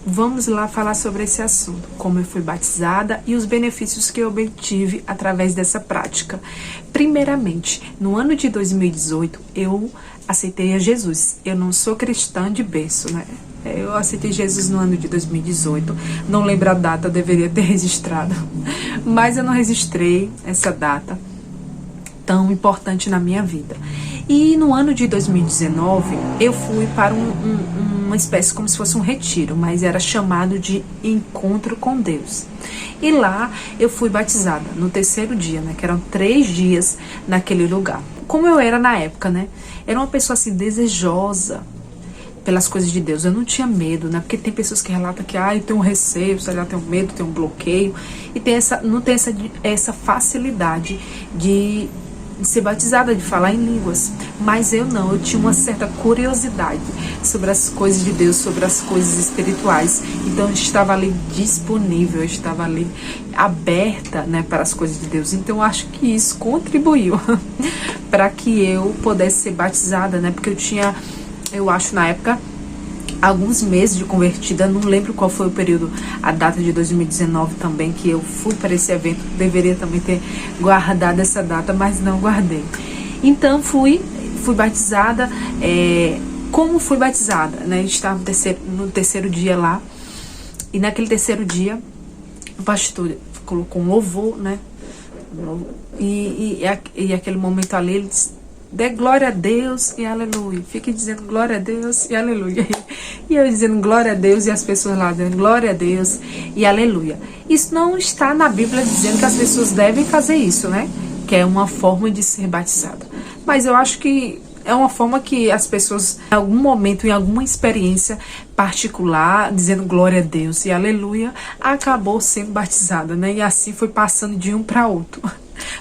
vamos lá falar sobre esse assunto, como eu fui batizada e os benefícios que eu obtive através dessa prática. Primeiramente, no ano de 2018, eu aceitei a Jesus. Eu não sou cristã de berço, né? Eu aceitei Jesus no ano de 2018. Não lembro a data, eu deveria ter registrado. Mas eu não registrei essa data tão importante na minha vida. E no ano de 2019, eu fui para uma espécie como se fosse um retiro, mas era chamado de Encontro com Deus. E lá eu fui batizada no terceiro dia, né? Que eram 3 dias naquele lugar. Como eu era na época, né? Era uma pessoa assim desejosa pelas coisas de Deus. Eu não tinha medo, né? Porque tem pessoas que relatam que eu tenho um receio, sei lá, tenho medo, tenho um bloqueio. E não tem essa facilidade de ser batizada, de falar em línguas. Mas eu não, eu tinha uma certa curiosidade sobre as coisas de Deus, sobre as coisas espirituais. Então eu estava ali disponível, eu estava ali aberta, né, para as coisas de Deus. Então eu acho que isso contribuiu para que eu pudesse ser batizada, né? Porque eu acho na época, alguns meses de convertida, não lembro qual foi o período, a data de 2019 também, que eu fui para esse evento. Deveria também ter guardado essa data, mas não guardei. Então fui batizada. Como fui batizada, né? Estava no terceiro dia lá, e naquele terceiro dia o pastor colocou um louvor, né? E aquele momento ali ele disse: dê glória a Deus e aleluia. Fique dizendo glória a Deus e aleluia. E eu dizendo glória a Deus e as pessoas lá dizendo glória a Deus e aleluia. Isso não está na Bíblia dizendo que as pessoas devem fazer isso, né? Que é uma forma de ser batizada. Mas eu acho que é uma forma que as pessoas, em algum momento, em alguma experiência particular, dizendo glória a Deus e aleluia, acabou sendo batizada, né? E assim foi passando de um para outro.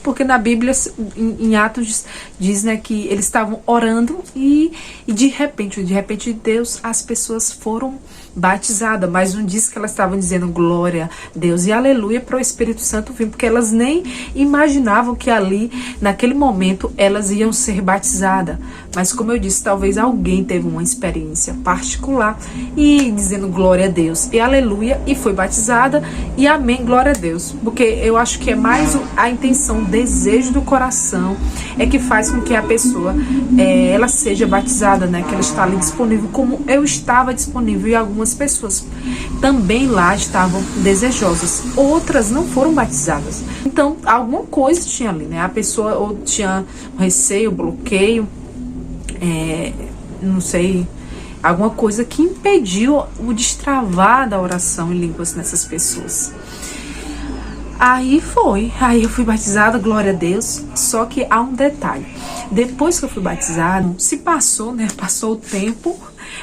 Porque na Bíblia, em Atos, diz, né, que eles estavam orando e de repente Deus, as pessoas foram batizadas, mas não diz que elas estavam dizendo glória a Deus e aleluia para o Espírito Santo vir, porque elas nem imaginavam que ali, naquele momento, elas iam ser batizadas. Mas como eu disse, talvez alguém teve uma experiência particular e dizendo glória a Deus e aleluia, e foi batizada e amém, glória a Deus. Porque eu acho que é mais a intenção, o desejo do coração é que faz com que a pessoa ela seja batizada, né? Que ela está ali disponível, como eu estava disponível, e algumas pessoas também lá estavam desejosas, outras não foram batizadas. Então alguma coisa tinha ali, né? A pessoa ou tinha receio, bloqueio, não sei, alguma coisa que impediu o destravar da oração em línguas nessas pessoas. Aí eu fui batizada, glória a Deus. Só que há um detalhe: depois que eu fui batizada, se passou, né? Passou o tempo,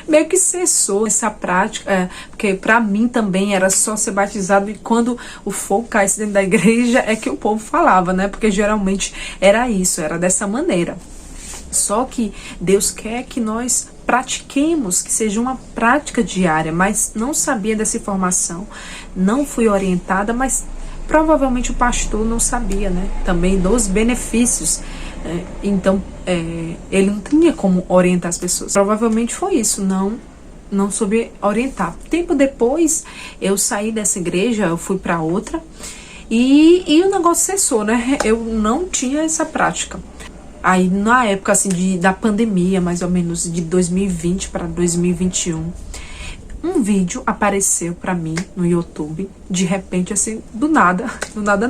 meio que cessou essa prática, porque pra mim também era só ser batizado e quando o fogo caísse dentro da igreja é que o povo falava, né? Porque geralmente era isso, era dessa maneira. Só que Deus quer que nós pratiquemos, que seja uma prática diária, mas não sabia dessa informação, não fui orientada, mas provavelmente o pastor não sabia, né? Também dos benefícios. Então, ele não tinha como orientar as pessoas. Provavelmente foi isso, não soube orientar. Tempo depois, eu saí dessa igreja, eu fui para outra e o negócio cessou, né? Eu não tinha essa prática. Aí, na época assim, da pandemia, mais ou menos de 2020 para 2021, um vídeo apareceu pra mim no YouTube, de repente, assim, do nada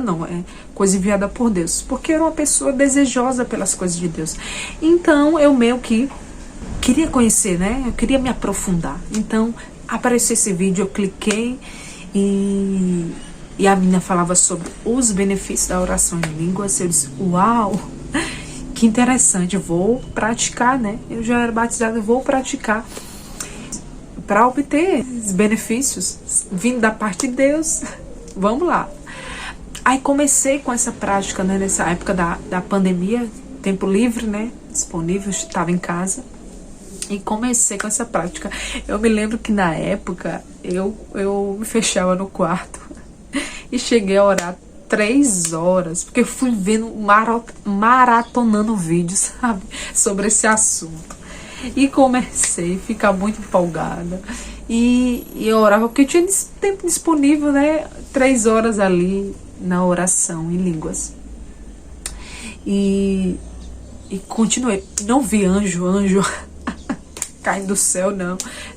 não, é coisa enviada por Deus, porque eu era uma pessoa desejosa pelas coisas de Deus. Então, eu meio que queria conhecer, né? Eu queria me aprofundar. Então, apareceu esse vídeo, eu cliquei e a menina falava sobre os benefícios da oração em línguas. Eu disse, uau, que interessante, vou praticar, né? Eu já era batizada, vou praticar para obter os benefícios vindo da parte de Deus. Vamos lá. Aí comecei com essa prática, né? Nessa época da pandemia, tempo livre, né? Disponível, estava em casa. E comecei com essa prática. Eu me lembro que na época eu me fechava no quarto e cheguei a orar 3 horas, porque eu fui vendo, maratonando vídeos, sabe, sobre esse assunto. E comecei a ficar muito empolgada. e eu orava porque eu tinha tempo disponível, né? 3 horas ali na oração em línguas. E continuei. Não vi anjo caindo do céu,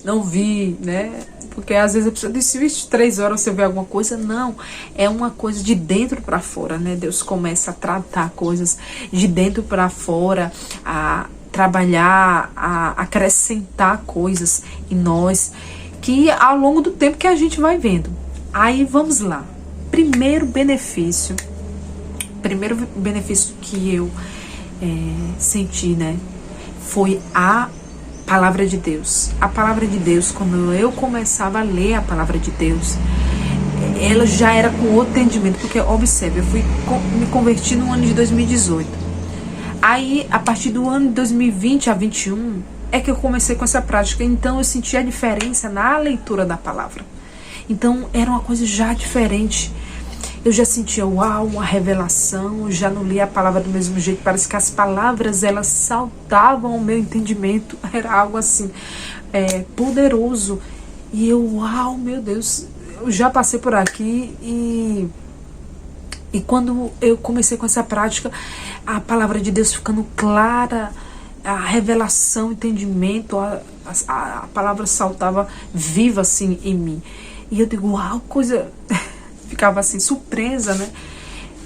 não vi, né? Porque às vezes a pessoa diz, 3 horas você vê alguma coisa. Não, é uma coisa de dentro para fora, né? Deus começa a tratar coisas de dentro para fora, a trabalhar, a acrescentar coisas em nós, que ao longo do tempo que a gente vai vendo. Aí vamos lá. Primeiro benefício que eu senti, né? Foi a palavra de Deus. A palavra de Deus, quando eu começava a ler a palavra de Deus, ela já era com outro entendimento, porque observe, eu fui me converti no ano de 2018. Aí, a partir do ano de 2020 a 21, é que eu comecei com essa prática. Então, eu senti a diferença na leitura da palavra. Então, era uma coisa já diferente. Eu já sentia, uau, uma revelação, eu já não lia a palavra do mesmo jeito, parece que as palavras, elas saltavam ao meu entendimento, era algo assim, poderoso, e eu, uau, meu Deus, eu já passei por aqui, e quando eu comecei com essa prática, a palavra de Deus ficando clara, a revelação, o entendimento, a palavra saltava viva assim em mim, e eu digo, uau, coisa... Ficava assim, surpresa, né?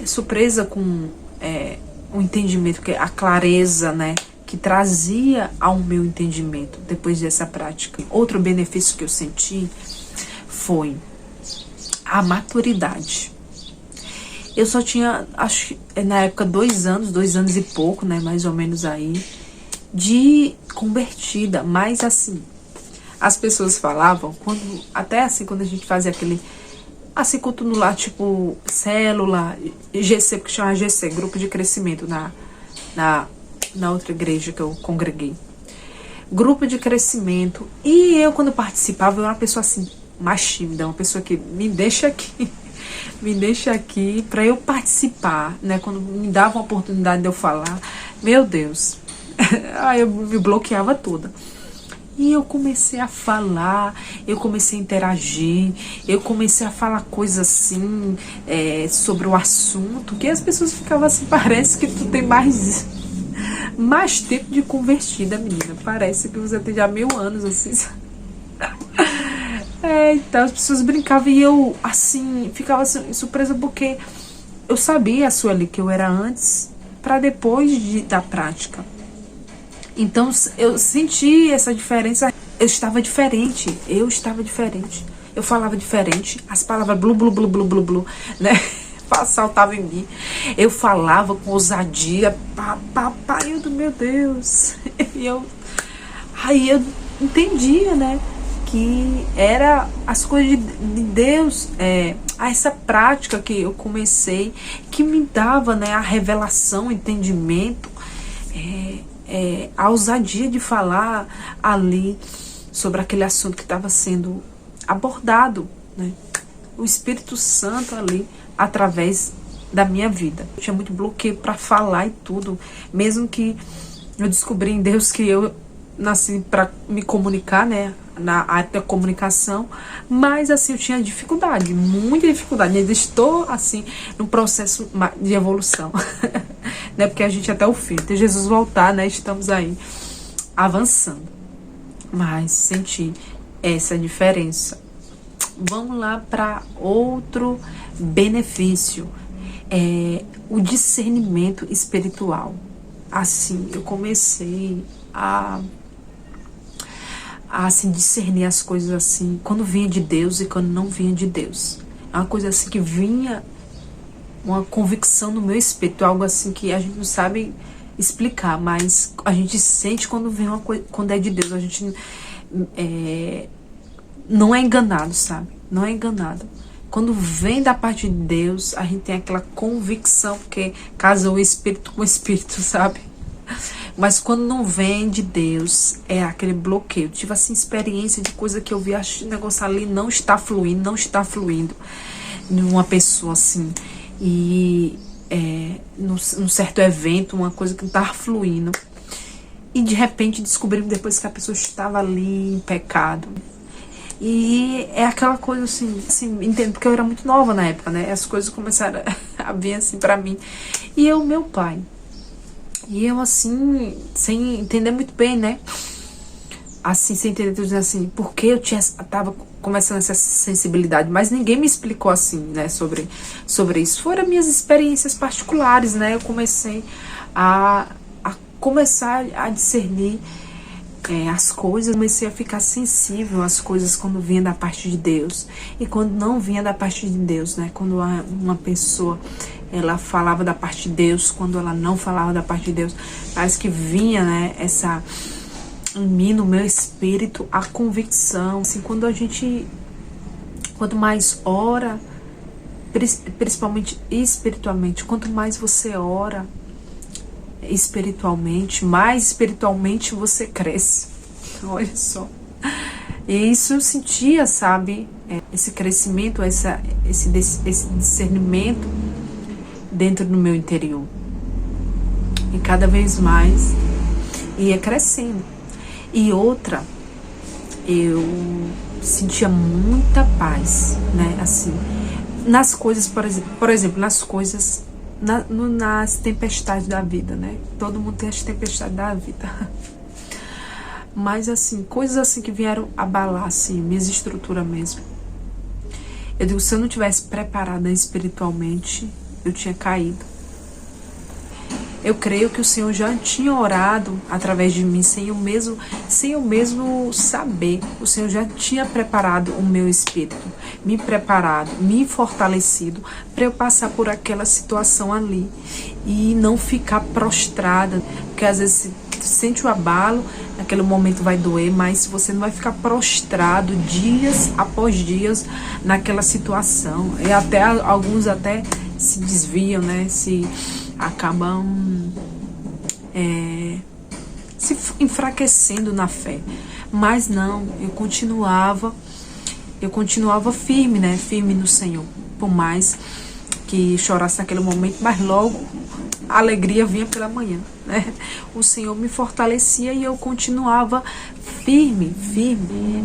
Surpresa com o entendimento, a clareza, né? Que trazia ao meu entendimento depois dessa prática. Outro benefício que eu senti foi a maturidade. Eu só tinha, acho que na época, 2 anos e pouco, né? Mais ou menos aí, de convertida. Mas assim, as pessoas falavam, até assim, quando a gente fazia aquele... Assim, culto no lar, tipo, célula, GC, porque chama GC, grupo de crescimento, na outra igreja que eu congreguei. Grupo de crescimento. E eu, quando participava, eu era uma pessoa assim, mais tímida, uma pessoa que me deixa aqui para eu participar, né? Quando me dava uma oportunidade de eu falar, meu Deus, aí eu me bloqueava toda. E eu comecei a falar, eu comecei a interagir, eu comecei a falar coisas assim, sobre o assunto, que as pessoas ficavam assim, parece que tu tem mais tempo de convertida, menina. Parece que você tem já 1000 anos, assim. Então as pessoas brincavam e eu, assim, ficava assim, surpresa porque eu sabia, Sueli, que eu era antes para depois da prática. Então, eu senti essa diferença. Eu estava diferente. Eu falava diferente. As palavras blu, blu, blu, blu, blu, blu, né? Saltavam em mim. Eu falava com ousadia. Meu Deus. Aí eu entendia, né? Que era as coisas de Deus. Essa prática que eu comecei, que me dava, né, a revelação, o entendimento, a ousadia de falar ali sobre aquele assunto que estava sendo abordado, né? O Espírito Santo ali através da minha vida. Eu tinha muito bloqueio para falar e tudo, mesmo que eu descobri em Deus que eu nasci para me comunicar, né, na área da comunicação, mas assim eu tinha dificuldade, muita dificuldade. Ainda estou assim no processo de evolução. Né, porque a gente até o fim, até Jesus voltar, né, estamos aí avançando, mas senti essa diferença. Vamos lá para outro benefício, o discernimento espiritual. Assim, eu comecei a assim, discernir as coisas assim, quando vinha de Deus e quando não vinha de Deus. É uma coisa assim que vinha, uma convicção no meu espírito, algo assim que a gente não sabe explicar, mas a gente sente quando vem uma coisa, quando é de Deus, a gente não é enganado, sabe? Não é enganado. Quando vem da parte de Deus, a gente tem aquela convicção, porque casou o espírito com o espírito, sabe? Mas quando não vem de Deus, é aquele bloqueio. Eu tive assim experiência de coisa que eu vi, acho que o negócio ali não está fluindo numa pessoa assim. E num certo evento, uma coisa que não estava fluindo. E de repente descobrimos depois que a pessoa estava ali em pecado. E é aquela coisa assim, entendo, porque eu era muito nova na época, né? As coisas começaram a vir assim pra mim. E eu, meu pai. E eu assim, sem entender muito bem, né? Assim, sem entender tudo assim, porque tava começando essa sensibilidade, mas ninguém me explicou assim, né, sobre isso. Foram minhas experiências particulares, né? Eu comecei a começar a discernir as coisas, comecei a ficar sensível às coisas quando vinha da parte de Deus e quando não vinha da parte de Deus, né? Quando uma pessoa ela falava da parte de Deus, quando ela não falava da parte de Deus, parece que vinha, né, em mim, no meu espírito, a convicção. Assim, quanto mais ora, principalmente espiritualmente, quanto mais você ora espiritualmente, mais espiritualmente você cresce. Olha só. E isso eu sentia, sabe, esse crescimento, esse discernimento dentro do meu interior. E cada vez mais ia crescendo. E outra, eu sentia muita paz, né, assim, nas coisas, por exemplo, nas coisas, nas tempestades da vida, né? Todo mundo tem as tempestades da vida. Mas assim, coisas assim que vieram abalar assim, minhas estruturas mesmo. Eu digo, se eu não tivesse preparada espiritualmente, eu tinha caído. Eu creio que o Senhor já tinha orado através de mim, sem eu mesmo saber. O Senhor já tinha preparado o meu espírito, me preparado, me fortalecido para eu passar por aquela situação ali e não ficar prostrada, porque às vezes sente o abalo, naquele momento vai doer, mas você não vai ficar prostrado dias após dias naquela situação. E até alguns até se desviam, né? Se acabam se enfraquecendo na fé. Mas não, eu continuava firme, né? Firme no Senhor. Por mais que chorasse naquele momento, mas logo a alegria vinha pela manhã, né? O Senhor me fortalecia e eu continuava firme.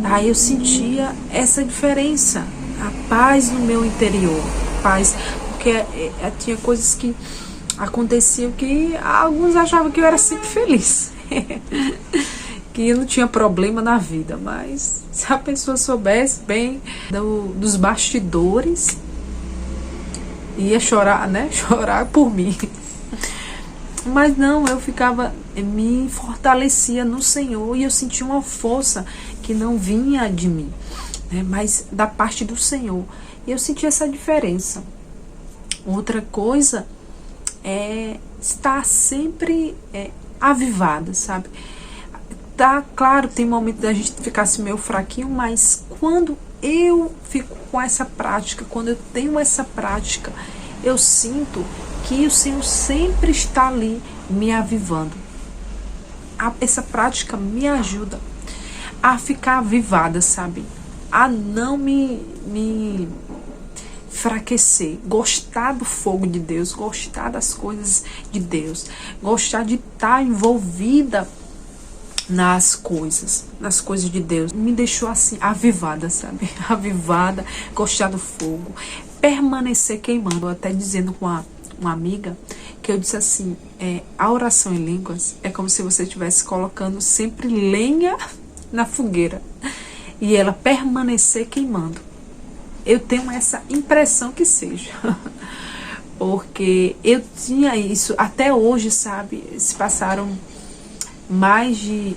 Aí eu sentia essa diferença, a paz no meu interior, paz, porque tinha coisas que aconteciam que alguns achavam que eu era sempre feliz, que eu não tinha problema na vida, mas se a pessoa soubesse bem dos bastidores, ia chorar, né? Chorar por mim. Mas não, eu me fortalecia no Senhor e eu sentia uma força que não vinha de mim, né? Mas da parte do Senhor. E eu sentia essa diferença. Outra coisa é estar sempre avivada, sabe? Tá, claro, tem momento da gente ficar assim meio fraquinho, mas quando eu fico com essa prática, quando eu tenho essa prática, eu sinto que o Senhor sempre está ali me avivando. Essa prática me ajuda a ficar avivada, sabe? A não me enfraquecer, gostar do fogo de Deus, gostar das coisas de Deus, gostar de estar envolvida nas coisas de Deus. Me deixou assim, avivada, sabe? Avivada, gostar do fogo, permanecer queimando. Eu até dizendo com uma amiga, que eu disse assim, a oração em línguas é como se você estivesse colocando sempre lenha na fogueira e ela permanecer queimando. Eu tenho essa impressão que seja, porque eu tinha isso até hoje, sabe? Se passaram mais de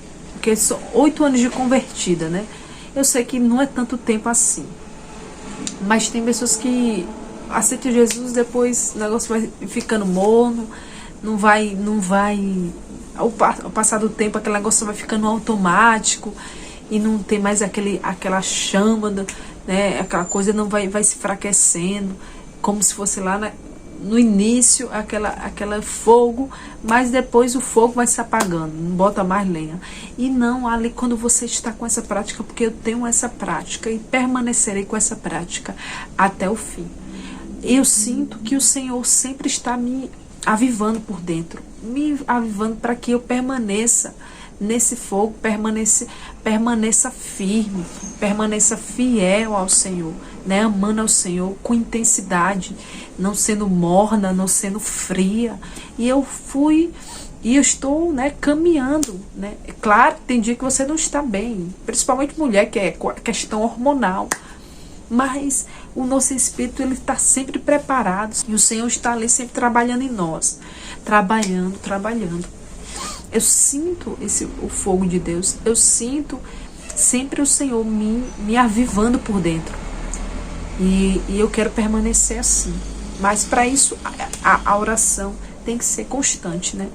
8 anos de convertida, né? Eu sei que não é tanto tempo assim, mas tem pessoas que aceitam Jesus, depois o negócio vai ficando morno, não vai ao passar do tempo aquele negócio vai ficando automático e não tem mais aquela chama, né? Aquela coisa não vai se enfraquecendo, como se fosse lá no início aquela fogo, mas depois o fogo vai se apagando, não bota mais lenha. E não, ali quando você está com essa prática, porque eu tenho essa prática e permanecerei com essa prática até o fim. Eu sinto que o Senhor sempre está me avivando por dentro, me avivando para que eu permaneça nesse fogo, permaneça firme, permaneça fiel ao Senhor, né? Amando ao Senhor com intensidade, não sendo morna, não sendo fria. E eu estou, né, caminhando, né? É claro, tem dia que você não está bem, principalmente mulher, que é questão hormonal. Mas o nosso espírito, ele está sempre preparado. E o Senhor está ali sempre trabalhando em nós. Trabalhando. Eu sinto o fogo de Deus. Eu sinto sempre o Senhor me avivando por dentro. E eu quero permanecer assim. Mas para isso, a oração tem que ser constante, né?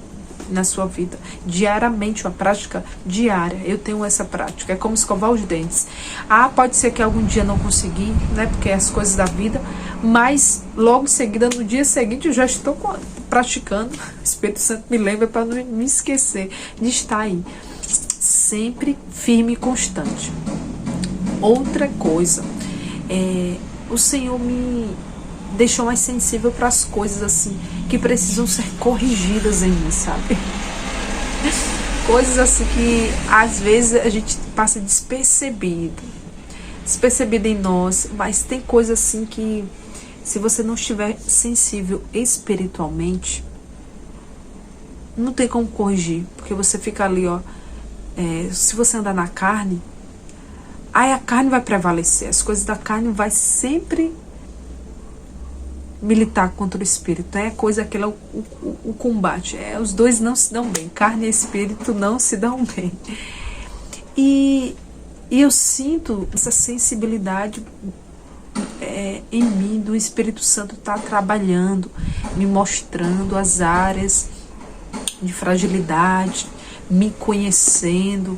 Na sua vida, diariamente, uma prática diária. Eu tenho essa prática, é como escovar os dentes. Pode ser que algum dia não consegui, né, porque é as coisas da vida, mas logo em seguida, no dia seguinte, eu já estou praticando. O Espírito Santo me lembra para não me esquecer de estar aí, sempre firme e constante. Outra coisa, o Senhor me deixou mais sensível para as coisas assim que precisam ser corrigidas em mim, sabe? Coisas assim que às vezes a gente passa despercebido em nós, mas tem coisas assim que, se você não estiver sensível espiritualmente, não tem como corrigir, porque você fica ali, se você andar na carne, aí a carne vai prevalecer, as coisas da carne vai sempre militar contra o espírito, é coisa aquela, o combate, os dois não se dão bem, carne e espírito não se dão bem. E eu sinto essa sensibilidade em mim, do Espírito Santo tá trabalhando, me mostrando as áreas de fragilidade, me conhecendo,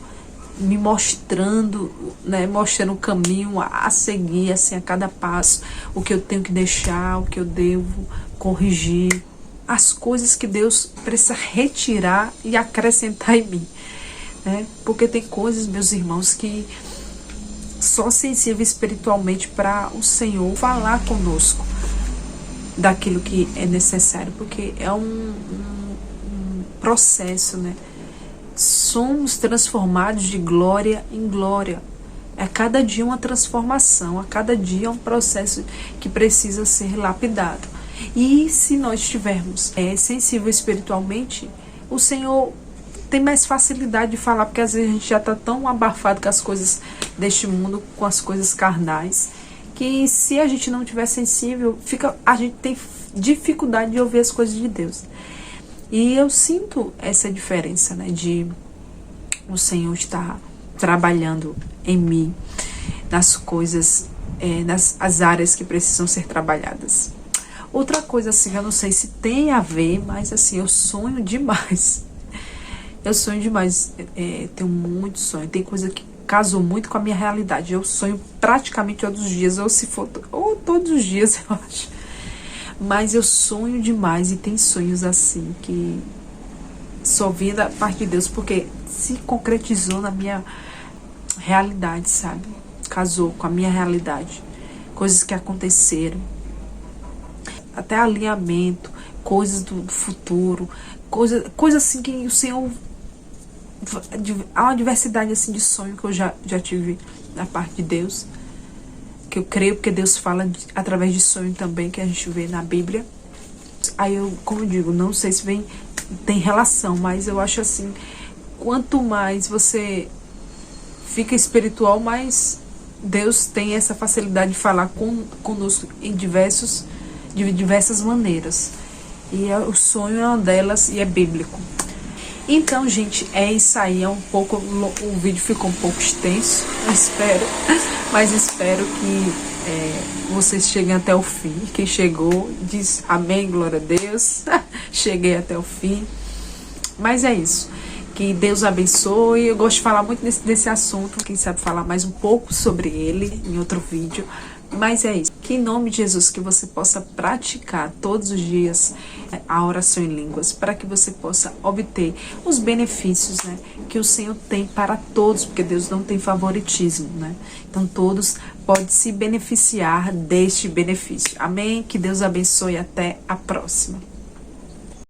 me mostrando, né, mostrando o caminho a seguir, assim, a cada passo, o que eu tenho que deixar, o que eu devo corrigir, as coisas que Deus precisa retirar e acrescentar em mim, né? Porque tem coisas, meus irmãos, que só sensível espiritualmente para o Senhor falar conosco daquilo que é necessário, porque é um processo, né? Somos transformados de glória em glória. A cada dia uma transformação, a cada dia um processo que precisa ser lapidado. E se nós estivermos sensíveis espiritualmente, o Senhor tem mais facilidade de falar, porque às vezes a gente já está tão abafado com as coisas deste mundo, com as coisas carnais, que se a gente não estiver sensível, a gente tem dificuldade de ouvir as coisas de Deus. E eu sinto essa diferença, né, de o Senhor estar trabalhando em mim, nas coisas, nas áreas que precisam ser trabalhadas. Outra coisa, assim, eu não sei se tem a ver, mas assim, eu sonho demais. Eu sonho demais, tenho muito sonho, tem coisa que casou muito com a minha realidade. Eu sonho praticamente todos os dias, ou todos os dias, eu acho. Mas eu sonho demais, e tem sonhos assim que só vêm da parte de Deus, porque se concretizou na minha realidade, sabe? Casou com a minha realidade. Coisas que aconteceram, até alinhamento, coisas do futuro, coisa assim que o Senhor... Há uma diversidade assim de sonho que eu já tive da parte de Deus, que eu creio, porque Deus fala através de sonho também, que a gente vê na Bíblia. Aí eu, como eu digo, não sei se tem relação, mas eu acho assim, quanto mais você fica espiritual, mais Deus tem essa facilidade de falar conosco de diversas maneiras. E o sonho é uma delas, e é bíblico. Então, gente, é isso aí. O vídeo ficou um pouco extenso, mas espero que vocês cheguem até o fim. Quem chegou diz amém, glória a Deus. Cheguei até o fim. Mas é isso. Que Deus abençoe. Eu gosto de falar muito desse assunto. Quem sabe falar mais um pouco sobre ele em outro vídeo. Mas é isso. Que em nome de Jesus, que você possa praticar todos os dias a oração em línguas, para que você possa obter os benefícios, né, que o Senhor tem para todos, porque Deus não tem favoritismo, né? Então todos podem se beneficiar deste benefício. Amém? Que Deus abençoe. Até a próxima.